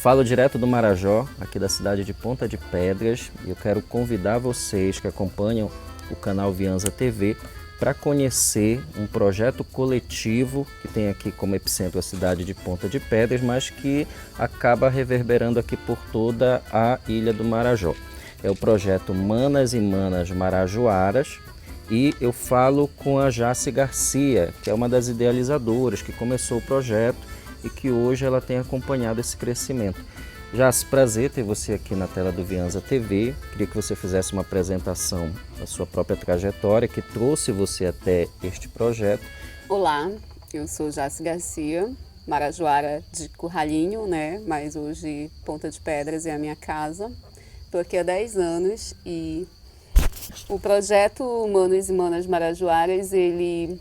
falo direto do Marajó, aqui da cidade de Ponta de Pedras, e eu quero convidar vocês que acompanham o canal Vianza TV para conhecer um projeto coletivo que tem aqui como epicentro a cidade de Ponta de Pedras, mas que acaba reverberando aqui por toda a ilha do Marajó. É o projeto Manas e Manas Marajoaras, e eu falo com a Jace Garcia, que é uma das idealizadoras, que começou o projeto e que hoje ela tem acompanhado esse crescimento. Jace, prazer ter você aqui na tela do Vianza TV. Queria que você fizesse uma apresentação da sua própria trajetória, que trouxe você até este projeto. Olá, eu sou Jace Garcia, marajoara de Curralinho, né? Mas hoje Ponta de Pedras é a minha casa. Estou aqui há 10 anos e o projeto Manos e Manas Marajoaras, ele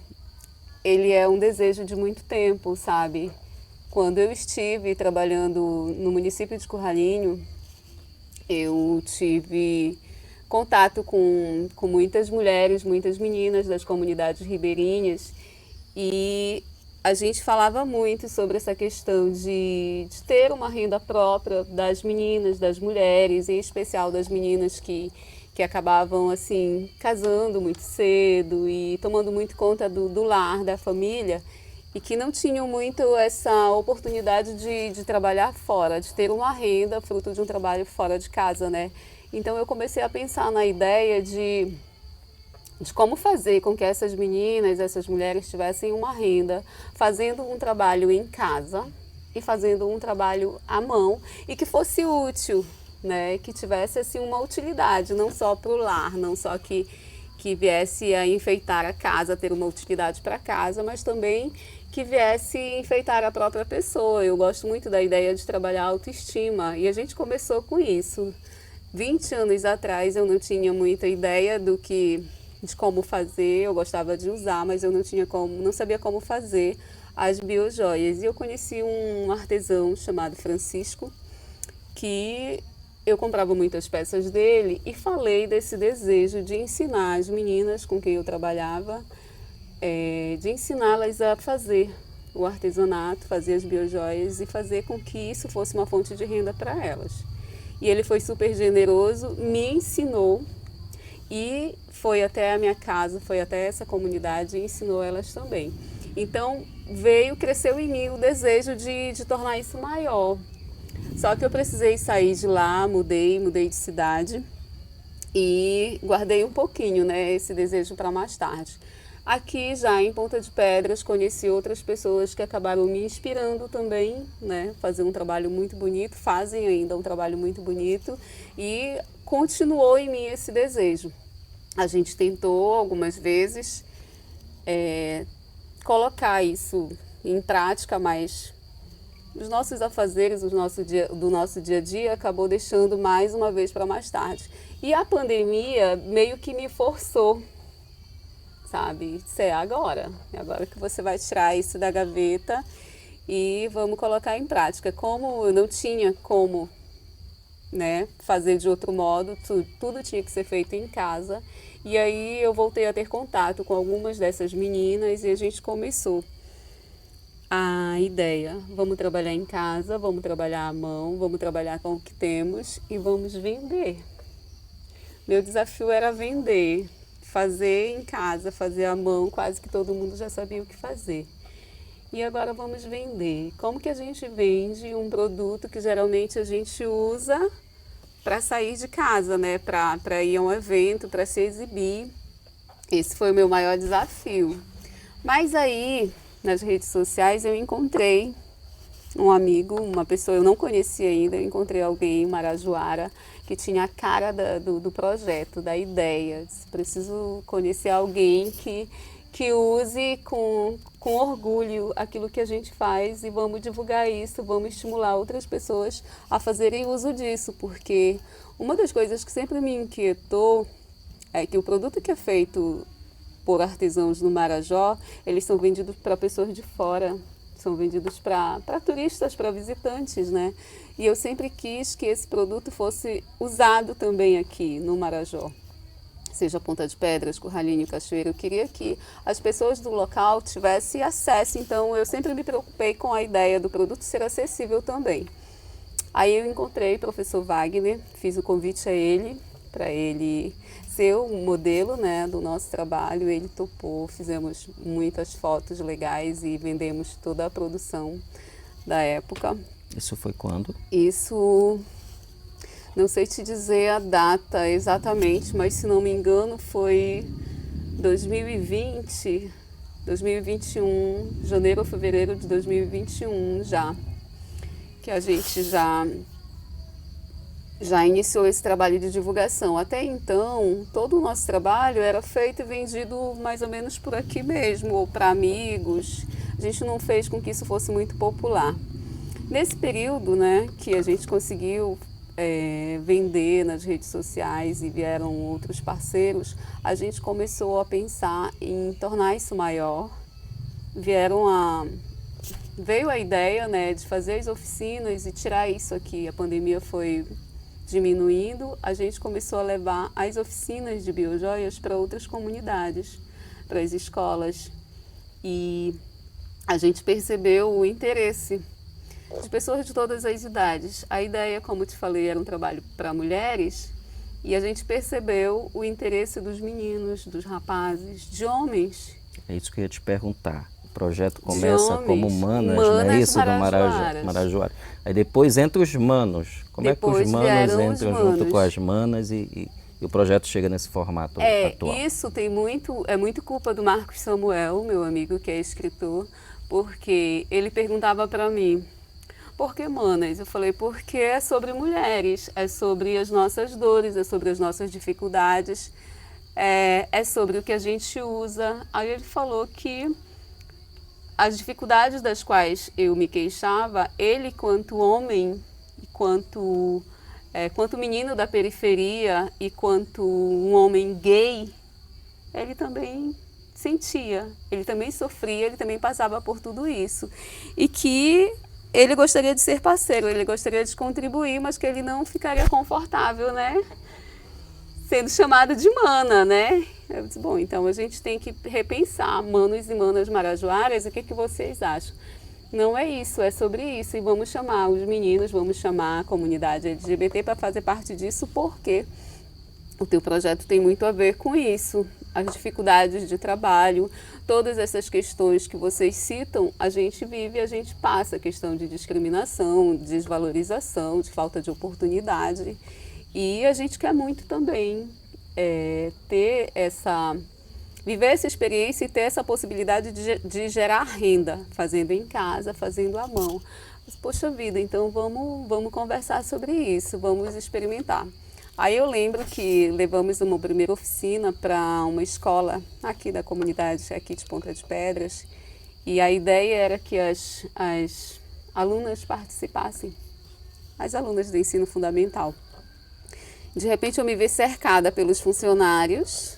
é um desejo de muito tempo, sabe? Quando eu estive trabalhando no município de Curralinho, eu tive contato com muitas mulheres, muitas meninas das comunidades ribeirinhas, e a gente falava muito sobre essa questão de ter uma renda própria das meninas, das mulheres, em especial das meninas que acabavam assim casando muito cedo e tomando muito conta do lar, da família, e que não tinham muito essa oportunidade de trabalhar fora, de ter uma renda fruto de um trabalho fora de casa, né? Então eu comecei a pensar na ideia de como fazer com que essas meninas, essas mulheres tivessem uma renda, fazendo um trabalho em casa e fazendo um trabalho à mão e que fosse útil, né? Que tivesse assim uma utilidade, não só para o lar, não só que viesse a enfeitar a casa, ter uma utilidade para casa, mas também que viesse enfeitar a própria pessoa. Eu gosto muito da ideia de trabalhar a autoestima e a gente começou com isso. 20 anos atrás eu não tinha muita ideia de como fazer, eu gostava de usar, mas eu não sabia como fazer as biojoias. E eu conheci um artesão chamado Francisco, que eu comprava muitas peças dele e falei desse desejo de ensinar as meninas com quem eu trabalhava, de ensiná-las a fazer o artesanato, fazer as biojoias e fazer com que isso fosse uma fonte de renda para elas. E ele foi super generoso, me ensinou e foi até a minha casa, foi até essa comunidade e ensinou elas também. Então cresceu em mim o desejo de tornar isso maior. Só que eu precisei sair de lá, mudei de cidade e guardei um pouquinho, né, esse desejo para mais tarde. Aqui já em Ponta de Pedras conheci outras pessoas que acabaram me inspirando também, né, fazer um trabalho muito bonito, fazem ainda um trabalho muito bonito e continuou em mim esse desejo. A gente tentou algumas vezes colocar isso em prática, mas os nossos afazeres do nosso dia a dia acabou deixando mais uma vez para mais tarde. E a pandemia meio que me forçou, sabe? Isso é agora que você vai tirar isso da gaveta e vamos colocar em prática. Como eu não tinha como, né, fazer de outro modo, tudo tinha que ser feito em casa. E aí eu voltei a ter contato com algumas dessas meninas e a gente começou a ideia. Vamos trabalhar em casa, vamos trabalhar à mão, vamos trabalhar com o que temos e vamos vender. Meu desafio era vender, fazer em casa, fazer à mão, quase que todo mundo já sabia o que fazer. E agora vamos vender. Como que a gente vende um produto que geralmente a gente usa para sair de casa, né? Para ir a um evento, para se exibir. Esse foi o meu maior desafio. Mas aí, nas redes sociais, eu encontrei um amigo, uma pessoa eu não conhecia ainda, eu encontrei alguém, marajoara, que tinha a cara do projeto, da ideia. Disse, preciso conhecer alguém que use com orgulho aquilo que a gente faz e vamos divulgar isso, vamos estimular outras pessoas a fazerem uso disso, porque uma das coisas que sempre me inquietou é que o produto que é feito por artesãos no Marajó, eles são vendidos para pessoas de fora, são vendidos para turistas, para visitantes, né? E eu sempre quis que esse produto fosse usado também aqui no Marajó. Seja Ponta de Pedras, Curralinho, Cachoeira, eu queria que as pessoas do local tivessem acesso, então eu sempre me preocupei com a ideia do produto ser acessível também. Aí eu encontrei o professor Wagner, fiz o convite a ele, para ele ser o modelo, né, do nosso trabalho. Ele topou, fizemos muitas fotos legais e vendemos toda a produção da época. Isso foi quando? Isso, não sei te dizer a data exatamente, mas se não me engano foi 2020, 2021, janeiro ou fevereiro de 2021 já, que a gente já iniciou esse trabalho de divulgação. Até então, todo o nosso trabalho era feito e vendido mais ou menos por aqui mesmo, ou para amigos. A gente não fez com que isso fosse muito popular. Nesse período, né, que a gente conseguiu vender nas redes sociais e vieram outros parceiros, a gente começou a pensar em tornar isso maior. Veio a ideia, né, de fazer as oficinas e tirar isso aqui. A pandemia foi diminuindo, a gente começou a levar as oficinas de biojoias para outras comunidades, para as escolas. E a gente percebeu o interesse de pessoas de todas as idades. A ideia, como te falei, era um trabalho para mulheres, e a gente percebeu o interesse dos meninos, dos rapazes, de homens. É isso que eu ia te perguntar. O projeto começa como Manas, não é isso? Do Marajoara. Aí depois entra os manos. Como depois é que os manos entram junto com as manas e o projeto chega nesse formato atual? Isso é muito culpa do Marcos Samuel, meu amigo, que é escritor, porque ele perguntava para mim: por que Manas? Eu falei, porque é sobre mulheres, é sobre as nossas dores, é sobre as nossas dificuldades, é sobre o que a gente usa. Aí ele falou que as dificuldades das quais eu me queixava, ele, quanto homem, quanto menino da periferia e quanto um homem gay, ele também sentia, ele também sofria, ele também passava por tudo isso. E que ele gostaria de ser parceiro, ele gostaria de contribuir, mas que ele não ficaria confortável, né, sendo chamado de mana, né? Eu disse, bom, então a gente tem que repensar, manos e manas marajoaras, o que vocês acham? Não é isso, é sobre isso, e vamos chamar os meninos, vamos chamar a comunidade LGBT para fazer parte disso, porque o teu projeto tem muito a ver com isso, as dificuldades de trabalho, todas essas questões que vocês citam, a gente vive, a gente passa, questão de discriminação, de desvalorização, de falta de oportunidade, e a gente quer muito também viver essa experiência e ter essa possibilidade de gerar renda, fazendo em casa, fazendo à mão. Mas, poxa vida, então vamos conversar sobre isso, vamos experimentar. Aí eu lembro que levamos uma primeira oficina para uma escola aqui da comunidade, aqui de Ponta de Pedras, e a ideia era que as alunas participassem, as alunas do ensino fundamental. De repente eu me vi cercada pelos funcionários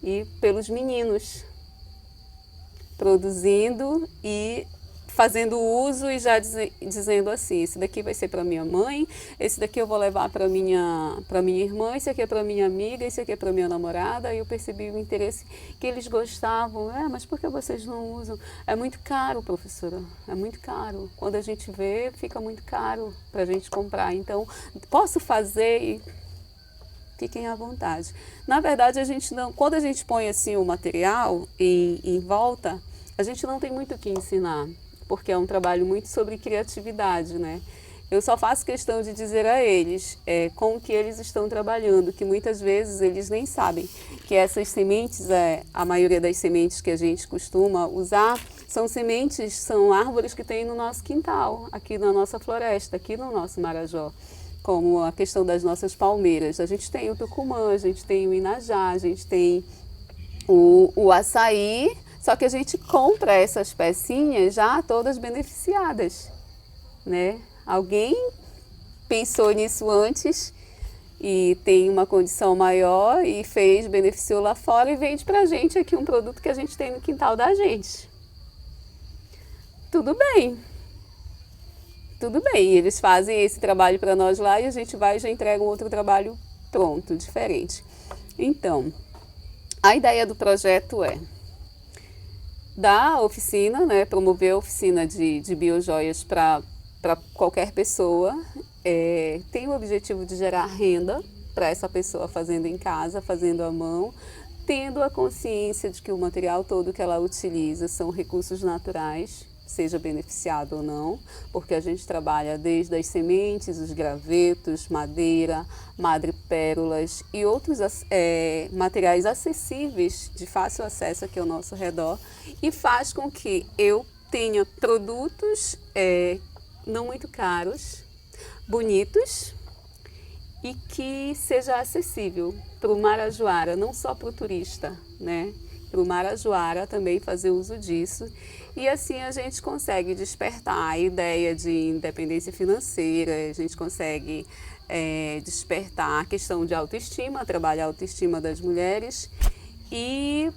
e pelos meninos, produzindo e fazendo uso e já dizendo assim, esse daqui vai ser para minha mãe, esse daqui eu vou levar para minha irmã, esse aqui é para minha amiga, esse aqui é para minha namorada. E eu percebi o interesse que eles gostavam. Mas por que vocês não usam? É muito caro, professora, é muito caro. Quando a gente vê, fica muito caro para a gente comprar. Então, posso fazer e fiquem à vontade. Na verdade, a gente não, quando a gente põe assim o material em volta, a gente não tem muito o que ensinar, porque é um trabalho muito sobre criatividade, né? Eu só faço questão de dizer a eles com o que eles estão trabalhando, que muitas vezes eles nem sabem que essas sementes, a maioria das sementes que a gente costuma usar, são sementes, são árvores que tem no nosso quintal, aqui na nossa floresta, aqui no nosso Marajó. Como a questão das nossas palmeiras. A gente tem o tucumã, a gente tem o inajá, a gente tem o açaí, só que a gente compra essas pecinhas já todas beneficiadas, né? Alguém pensou nisso antes e tem uma condição maior e beneficiou lá fora e vende pra gente aqui um produto que a gente tem no quintal da gente. Tudo bem. Tudo bem, eles fazem esse trabalho para nós lá e a gente vai e já entrega um outro trabalho pronto, diferente. Então, a ideia do projeto é dar oficina, né, promover a oficina de biojoias para qualquer pessoa tem o objetivo de gerar renda para essa pessoa fazendo em casa, fazendo à mão, tendo a consciência de que o material todo que ela utiliza são recursos naturais, seja beneficiado ou não, porque a gente trabalha desde as sementes, os gravetos, madeira, madrepérolas e outros materiais acessíveis, de fácil acesso aqui ao nosso redor, e faz com que eu tenha produtos não muito caros, bonitos, e que seja acessível para o marajoara, não só para o turista, né? Para o marajoara também fazer uso disso. E assim a gente consegue despertar a ideia de independência financeira, a gente consegue despertar a questão de autoestima, trabalhar a autoestima das mulheres. E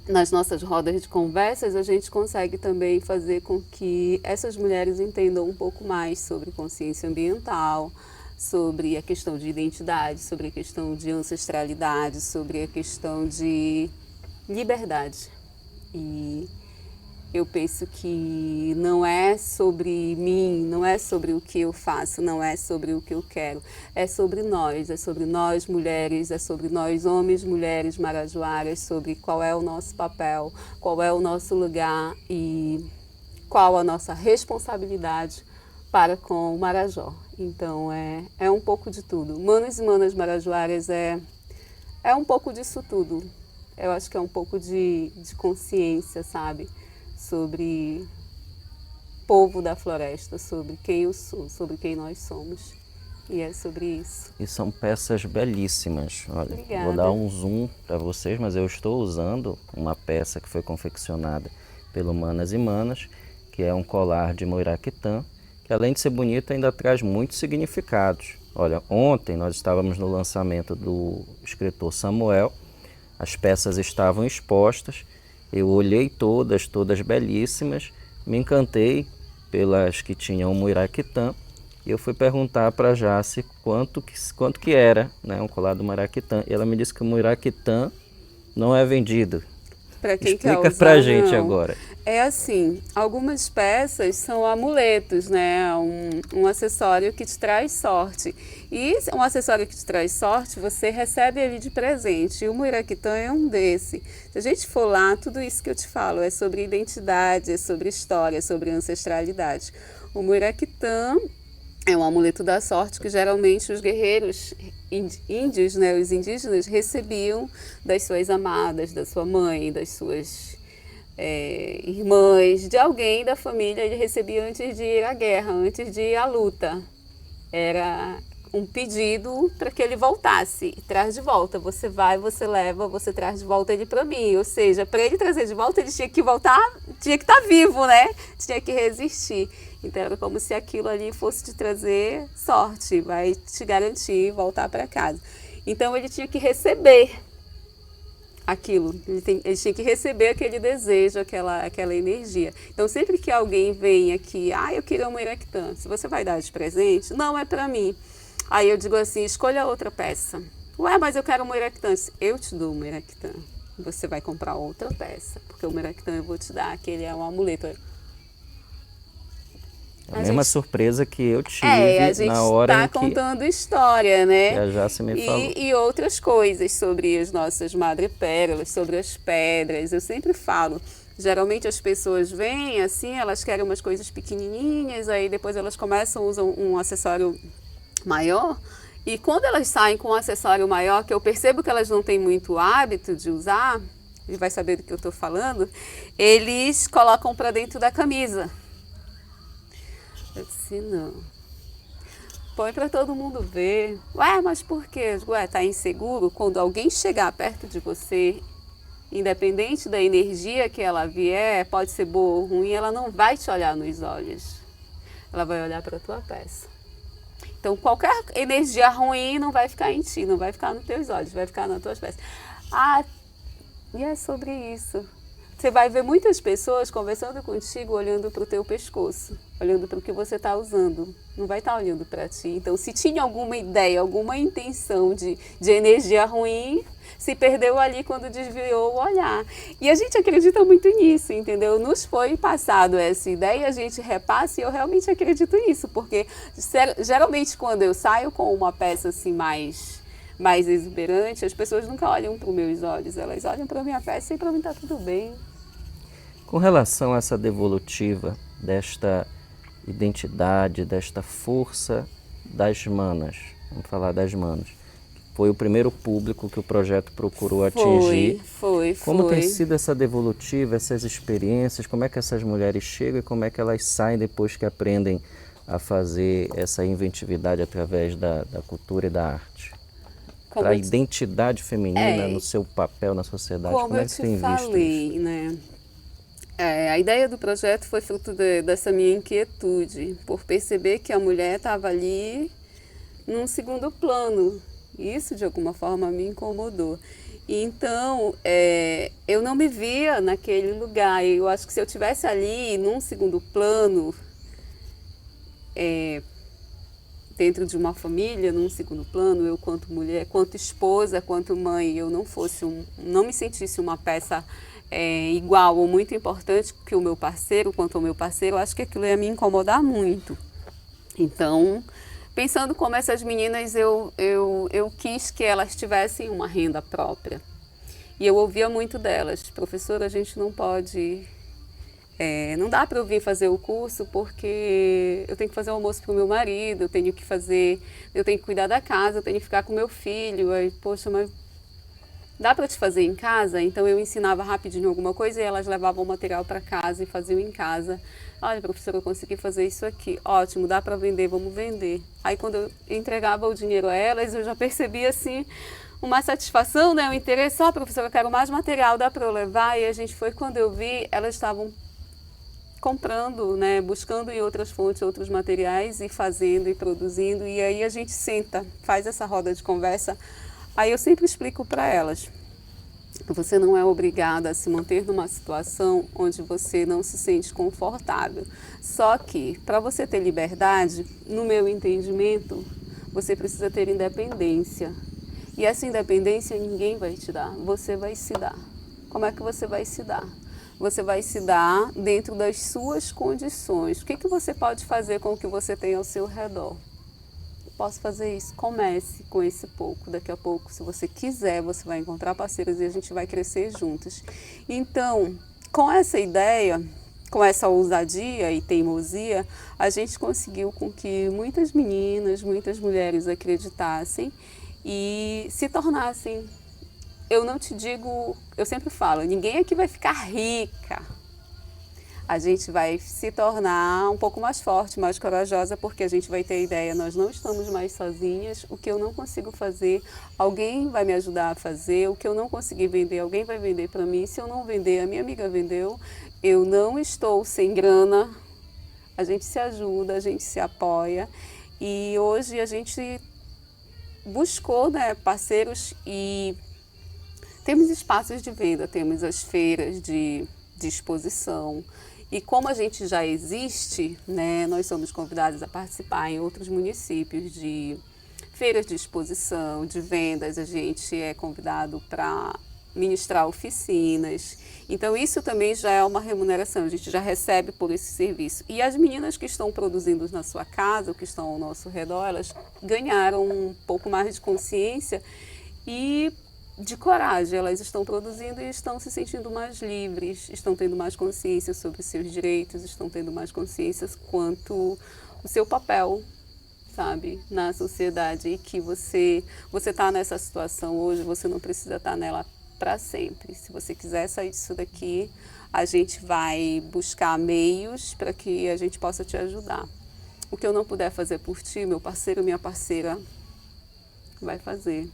nas nossas rodas de conversas a gente consegue também fazer com que essas mulheres entendam um pouco mais sobre consciência ambiental, sobre a questão de identidade, sobre a questão de ancestralidade, sobre a questão de liberdade. E eu penso que não é sobre mim, não é sobre o que eu faço, não é sobre o que eu quero. É sobre nós mulheres, é sobre nós homens, mulheres, marajoaras, sobre qual é o nosso papel, qual é o nosso lugar e qual a nossa responsabilidade para com o Marajó. Então é um pouco de tudo. Manos e manas marajoaras é um pouco disso tudo. Eu acho que é um pouco de consciência, sabe? Sobre o povo da floresta, sobre quem eu sou, sobre quem nós somos. E é sobre isso. E são peças belíssimas. Olha, Obrigada. Vou dar um zoom para vocês, mas eu estou usando uma peça que foi confeccionada pelo Manas e Manas, que é um colar de Moiraquitã, que além de ser bonito, ainda traz muitos significados. Olha, ontem nós estávamos no lançamento do escritor Samuel, as peças estavam expostas, eu olhei todas belíssimas, me encantei pelas que tinham o Moiraquitã, e eu fui perguntar para a Jace quanto que era, né, um colar do Moiraquitã, e ela me disse que o Moiraquitã não é vendido. Para quem quer Explica usar, pra gente não. agora. É assim, algumas peças são amuletos, né? Um acessório que te traz sorte. E um acessório que te traz sorte, você recebe ele de presente. E o Moiraquitã é um desse. Se a gente for lá, tudo isso que eu te falo é sobre identidade, é sobre história, é sobre ancestralidade. O Moiraquitã é um amuleto da sorte que geralmente os guerreiros índios, né, os indígenas, recebiam das suas amadas, da sua mãe, das suas irmãs, de alguém da família. Ele recebia antes de ir à guerra, antes de ir à luta. Era um pedido para que ele voltasse, traz de volta. Você vai, você leva, você traz de volta ele para mim. Ou seja, para ele trazer de volta, ele tinha que voltar, tinha que estar vivo, né? Tinha que resistir. Então era como se aquilo ali fosse te trazer sorte, vai te garantir voltar para casa. Então ele tinha que receber aquilo, ele tinha que receber aquele desejo, aquela energia. Então sempre que alguém vem aqui, eu queria um Moiraquitã, se você vai dar de presente, não é para mim. Aí eu digo assim, escolha outra peça. Ué, mas eu quero um Moiraquitã. Eu te dou um Moiraquitã. Você vai comprar outra peça, porque o Moiraquitã eu vou te dar, aquele é um amuleto. A mesma surpresa que eu tive na a hora gente está contando história, né? Que a Jace me falou. E outras coisas sobre as nossas madrepérolas, sobre as pedras. Eu sempre falo, geralmente as pessoas vêm assim, elas querem umas coisas pequenininhas, aí depois elas começam, usam um acessório maior. E quando elas saem com um acessório maior, que eu percebo que elas não têm muito hábito de usar, e vai saber do que eu estou falando, eles colocam para dentro da camisa. Eu disse, não. Põe para todo mundo ver. Ué, mas por quê? Ué, tá inseguro? Quando alguém chegar perto de você, independente da energia que ela vier, pode ser boa ou ruim, ela não vai te olhar nos olhos. Ela vai olhar para a tua peça. Então, qualquer energia ruim não vai ficar em ti, não vai ficar nos teus olhos, vai ficar nas tuas peças. E é sobre isso. Você vai ver muitas pessoas conversando contigo, olhando para o teu pescoço. olhando para o que você está usando, não vai estar olhando para ti. Então, se tinha alguma ideia, alguma intenção de energia ruim, se perdeu ali quando desviou o olhar. E a gente acredita muito nisso, entendeu? Nos foi passado essa ideia, a gente repassa e eu realmente acredito nisso, porque geralmente quando eu saio com uma peça assim mais exuberante, as pessoas nunca olham para os meus olhos, elas olham para a minha peça e para mim está tudo bem. Com relação a essa devolutiva desta identidade, desta força das manas, vamos falar das manas, foi o primeiro público que o projeto procurou atingir. Foi. Como tem sido essa devolutiva, essas experiências, como é que essas mulheres chegam e como é que elas saem depois que aprendem a fazer essa inventividade através da cultura e da arte? Para a identidade feminina no seu papel na sociedade, como é que você tem visto isso? Como eu te falei, né? A ideia do projeto foi fruto dessa minha inquietude, por perceber que a mulher estava ali num segundo plano. Isso, de alguma forma, me incomodou. Então, eu não me via naquele lugar. Eu acho que se eu estivesse ali, num segundo plano, dentro de uma família, num segundo plano, eu quanto mulher, quanto esposa, quanto mãe, eu não me sentisse uma peça igual ou muito importante que o meu parceiro, quanto ao meu parceiro, eu acho que aquilo ia me incomodar muito. Então, pensando como essas meninas, eu quis que elas tivessem uma renda própria. E eu ouvia muito delas: professora, a gente não pode... não dá para eu vir fazer o curso porque eu tenho que fazer o almoço para o meu marido, eu tenho que cuidar da casa, eu tenho que ficar com meu filho. Aí, poxa, mas dá para te fazer em casa? Então eu ensinava rapidinho alguma coisa e elas levavam o material para casa e faziam em casa. Olha, professora, eu consegui fazer isso aqui. Ótimo, dá para vender, vamos vender. Aí quando eu entregava o dinheiro a elas, eu já percebia assim uma satisfação, né? Um interesse. Professora, eu quero mais material, dá para eu levar? E a gente foi, quando eu vi, elas estavam comprando, né? Buscando em outras fontes, outros materiais e fazendo e produzindo. E aí a gente senta, faz essa roda de conversa. Aí eu sempre explico para elas: você não é obrigada a se manter numa situação onde você não se sente confortável. Só que, para você ter liberdade, no meu entendimento, você precisa ter independência. E essa independência ninguém vai te dar, você vai se dar. Como é que você vai se dar? Você vai se dar dentro das suas condições. O que você pode fazer com o que você tem ao seu redor? Posso fazer isso? Comece com esse pouco. Daqui a pouco, se você quiser, você vai encontrar parceiros e a gente vai crescer juntos. Então, com essa ideia, com essa ousadia e teimosia, a gente conseguiu com que muitas meninas, muitas mulheres acreditassem e se tornassem... Eu não te digo, eu sempre falo, ninguém aqui vai ficar rica. A gente vai se tornar um pouco mais forte, mais corajosa, porque a gente vai ter a ideia: nós não estamos mais sozinhas, o que eu não consigo fazer, alguém vai me ajudar a fazer, o que eu não consegui vender, alguém vai vender para mim, se eu não vender, a minha amiga vendeu, eu não estou sem grana, a gente se ajuda, a gente se apoia. E hoje a gente buscou, né, parceiros e temos espaços de venda, temos as feiras de exposição. E como a gente já existe, né, nós somos convidados a participar em outros municípios de feiras de exposição, de vendas. A gente é convidado para ministrar oficinas. Então isso também já é uma remuneração, a gente já recebe por esse serviço. E as meninas que estão produzindo na sua casa, ou que estão ao nosso redor, elas ganharam um pouco mais de consciência e de coragem. Elas estão produzindo e estão se sentindo mais livres, estão tendo mais consciência sobre seus direitos, estão tendo mais consciência quanto o seu papel, sabe, na sociedade, e que você está nessa situação hoje, você não precisa estar nela para sempre. Se você quiser sair disso daqui, a gente vai buscar meios para que a gente possa te ajudar. O que eu não puder fazer por ti, meu parceiro, minha parceira vai fazer.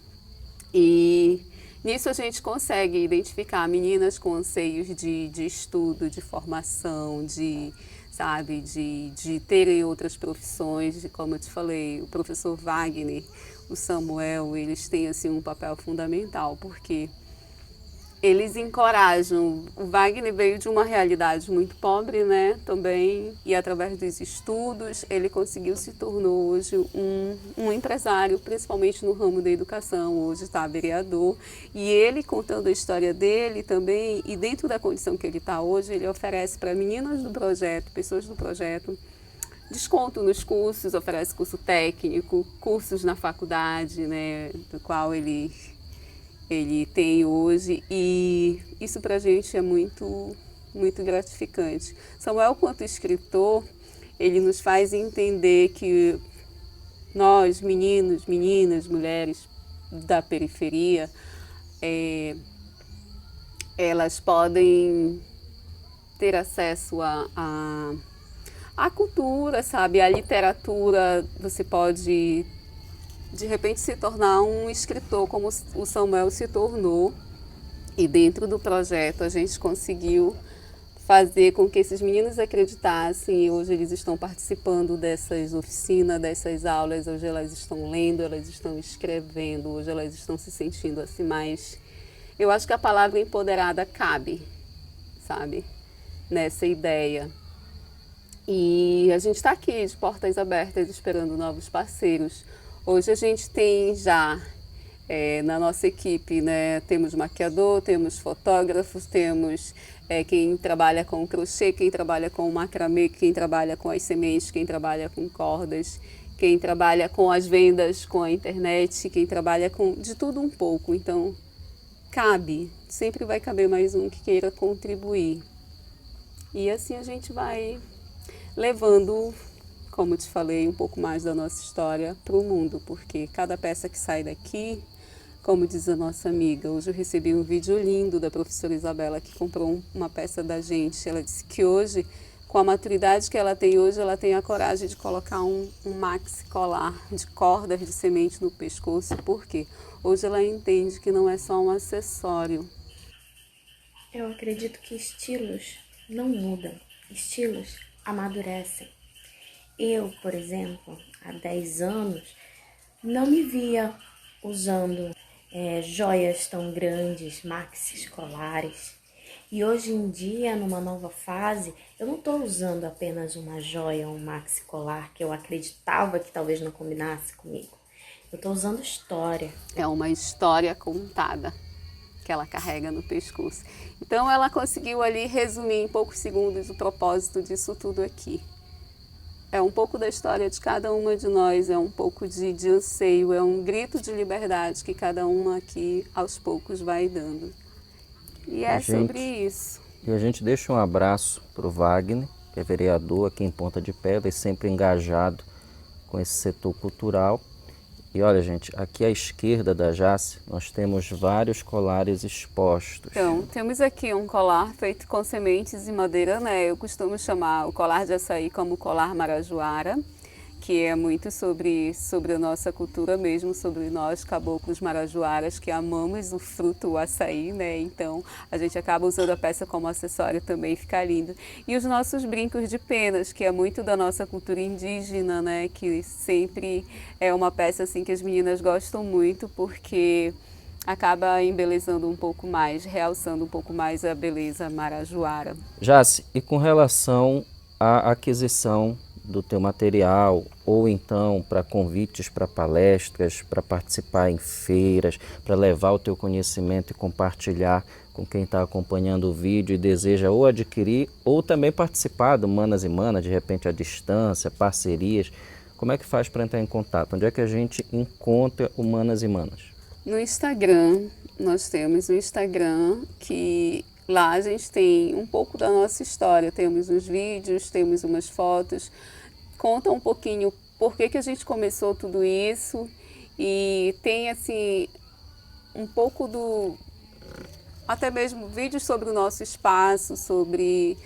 E nisso a gente consegue identificar meninas com anseios de estudo, de formação, de terem outras profissões, como eu te falei, o professor Wagner, o Samuel, eles têm assim um papel fundamental, porque eles encorajam. O Wagner veio de uma realidade muito pobre, né, também, e através dos estudos ele conseguiu se tornar hoje um empresário, principalmente no ramo da educação. Hoje está vereador, e ele contando a história dele também, e dentro da condição que ele está hoje, ele oferece para meninas do projeto, pessoas do projeto, desconto nos cursos, oferece curso técnico, cursos na faculdade, né, do qual ele tem hoje, e isso para a gente é muito, muito gratificante. Samuel, quanto escritor, ele nos faz entender que nós, meninos, meninas, mulheres da periferia, elas podem ter acesso à cultura, sabe? À literatura. Você pode de repente se tornar um escritor como o Samuel se tornou, e dentro do projeto a gente conseguiu fazer com que esses meninos acreditassem, e hoje eles estão participando dessas oficinas, dessas aulas, hoje elas estão lendo, elas estão escrevendo, hoje elas estão se sentindo assim mais... Eu acho que a palavra empoderada cabe, sabe, nessa ideia. E a gente está aqui de portas abertas esperando novos parceiros. Hoje a gente tem já na nossa equipe, né, temos maquiador, temos fotógrafos, temos quem trabalha com crochê, quem trabalha com macramê, quem trabalha com as sementes, quem trabalha com cordas, quem trabalha com as vendas, com a internet, quem trabalha com de tudo um pouco. Então, cabe, sempre vai caber mais um que queira contribuir. E assim a gente vai levando, como te falei, um pouco mais da nossa história para o mundo, porque cada peça que sai daqui, como diz a nossa amiga, hoje eu recebi um vídeo lindo da professora Isabela, que comprou uma peça da gente. Ela disse que hoje, com a maturidade que ela tem hoje, ela tem a coragem de colocar um maxi colar de cordas de semente no pescoço, porque hoje ela entende que não é só um acessório. Eu acredito que estilos não mudam, estilos amadurecem. Eu, por exemplo, há 10 anos, não me via usando joias tão grandes, maxis colares. E hoje em dia, numa nova fase, eu não estou usando apenas uma joia, um maxi colar, que eu acreditava que talvez não combinasse comigo. Eu estou usando história. É uma história contada que ela carrega no pescoço. Então ela conseguiu ali resumir em poucos segundos o propósito disso tudo aqui. É um pouco da história de cada uma de nós, é um pouco de anseio, é um grito de liberdade que cada uma aqui aos poucos vai dando. E é sobre isso. E a gente deixa um abraço para o Wagner, que é vereador aqui em Ponta de Pedra e sempre engajado com esse setor cultural. E olha, gente, aqui à esquerda da Jace, nós temos vários colares expostos. Então, temos aqui um colar feito com sementes e madeira, né? Eu costumo chamar o colar de açaí como colar marajoara, que é muito sobre a nossa cultura mesmo, sobre nós caboclos marajoaras que amamos o fruto, o açaí, né? Então a gente acaba usando a peça como acessório também, fica lindo. E os nossos brincos de penas, que é muito da nossa cultura indígena, né? Que sempre é uma peça assim que as meninas gostam muito, porque acaba embelezando um pouco mais, realçando um pouco mais a beleza marajoara. Jace, e com relação à aquisição do teu material, ou então para convites para palestras, para participar em feiras, para levar o teu conhecimento e compartilhar com quem está acompanhando o vídeo e deseja ou adquirir ou também participar do Manas e Manas, de repente à distância, parcerias, como é que faz para entrar em contato? Onde é que a gente encontra o Manas e Manas? No Instagram, nós temos o Instagram que lá a gente tem um pouco da nossa história, temos uns vídeos, temos umas fotos, conta um pouquinho por que a gente começou tudo isso e tem assim um pouco até mesmo vídeos sobre o nosso espaço, sobre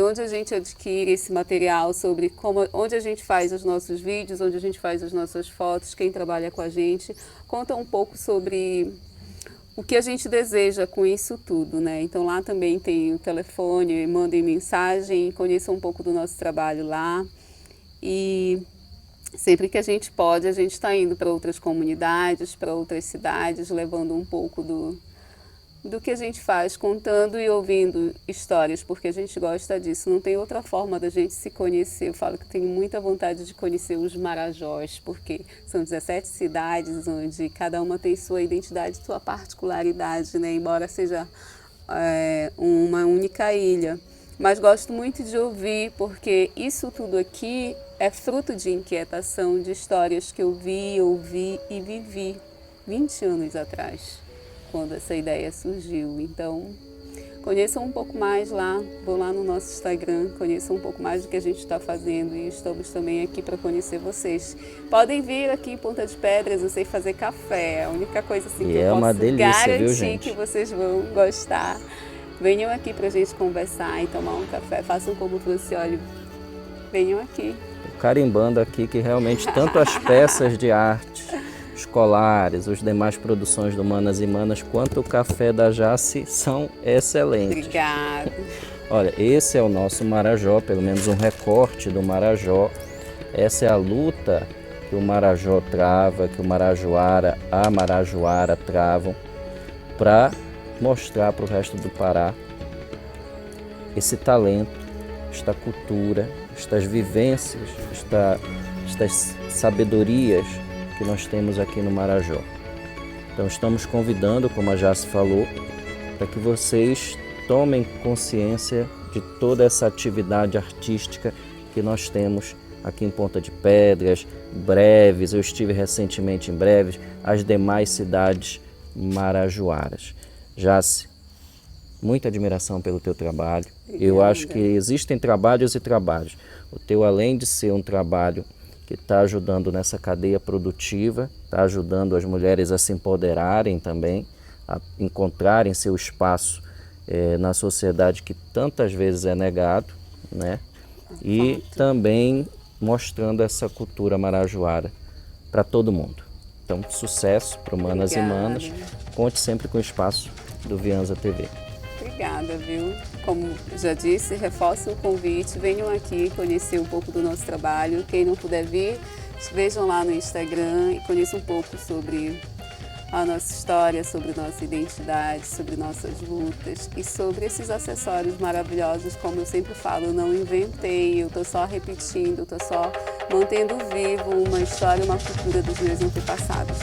onde a gente adquire esse material, sobre onde a gente faz os nossos vídeos, onde a gente faz as nossas fotos, quem trabalha com a gente, conta um pouco sobre o que a gente deseja com isso tudo, né? Então lá também tem o telefone, mandem mensagem, conheçam um pouco do nosso trabalho lá. E sempre que a gente pode, a gente está indo para outras comunidades, para outras cidades, levando um pouco do que a gente faz, contando e ouvindo histórias, porque a gente gosta disso. Não tem outra forma da gente se conhecer. Eu falo que tenho muita vontade de conhecer os Marajós, porque são 17 cidades onde cada uma tem sua identidade, sua particularidade, né? Embora seja uma única ilha. Mas gosto muito de ouvir, porque isso tudo aqui é fruto de inquietação, de histórias que eu vi, ouvi e vivi 20 anos atrás, quando essa ideia surgiu. Então, conheçam um pouco mais lá, vão lá no nosso Instagram, conheçam um pouco mais do que a gente está fazendo e estamos também aqui para conhecer vocês. Podem vir aqui em Ponta de Pedras, eu sei fazer café, é a única coisa assim que eu posso garantir que vocês vão gostar. Venham aqui para a gente conversar e tomar um café, façam como o Francioli, venham aqui. Carimbando aqui que realmente tanto as peças de arte escolares, as demais produções do Manas e Manas, quanto o café da Jace são excelentes. Obrigada. Olha, esse é o nosso Marajó, pelo menos um recorte do Marajó. Essa é a luta que o Marajó trava, que o Marajoara, a Marajoara travam, para mostrar para o resto do Pará esse talento, esta cultura, estas vivências, estas sabedorias que nós temos aqui no Marajó. Então estamos convidando, como a Jace falou, para que vocês tomem consciência de toda essa atividade artística que nós temos aqui em Ponta de Pedras, Breves, eu estive recentemente em Breves, as demais cidades marajoaras. Jace, muita admiração pelo teu trabalho. Obrigada. Eu acho que existem trabalhos e trabalhos. O teu, além de ser um trabalho que está ajudando nessa cadeia produtiva, está ajudando as mulheres a se empoderarem também, a encontrarem seu espaço na sociedade que tantas vezes é negado, né? E também mostrando essa cultura marajoara para todo mundo. Então, sucesso para o Manas e Manas. Conte sempre com o espaço do Vianza TV. Obrigada, viu? Como já disse, reforço o convite, venham aqui conhecer um pouco do nosso trabalho. Quem não puder vir, vejam lá no Instagram e conheçam um pouco sobre a nossa história, sobre nossa identidade, sobre nossas lutas e sobre esses acessórios maravilhosos. Como eu sempre falo, eu não inventei, eu estou só repetindo, estou só mantendo vivo uma história, uma cultura dos meus antepassados.